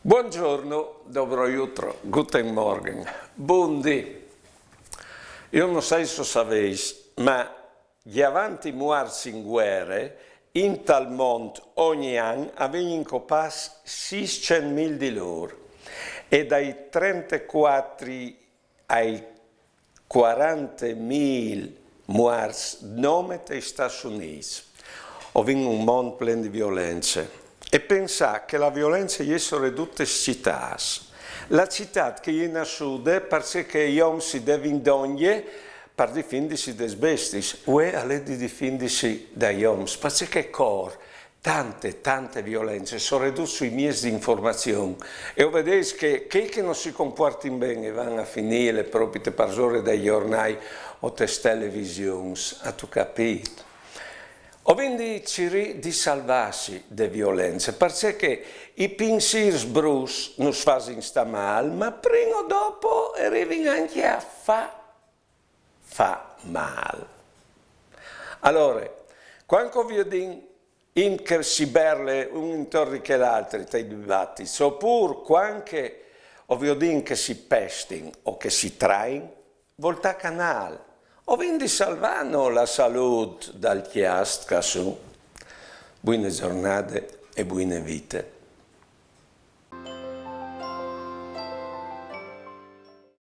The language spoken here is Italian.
Buongiorno, dobro jutro, guten Morgen, buondì. Io non so se sapete, ma gli avanti muarsi in guerra in tal mondo ogni anno avvengono pas 600.000 di loro e dai 34 ai 40.000 muarsi nome degli Stati Uniti. Ho vinto un mondo pieno di violenze. E pensare che la violenza è ridotta in città. La città che è nascuta perché gli uomini si devono donare per difendersi dai bestie, o è di difendersi dagli uomini, perché tante violenze sono ridotte sui mezzi di informazione e vedete che quelli che non si comportano bene vanno a finire le proprie persone dai giornali o delle televisioni, ha tu capito? Ho vinto di salvarsi dalle violenze, perché i pensieri bruschi non fanno sta male, ma prima o dopo arrivano anche a fa male. Allora, quando vi dico che si berle un intorno che l'altro tra i dibattiti, oppure quando vi dico che si pestino o che si traino, volta canale. O quindi salvano la salute dal chiastro. Buone giornate e buone vite.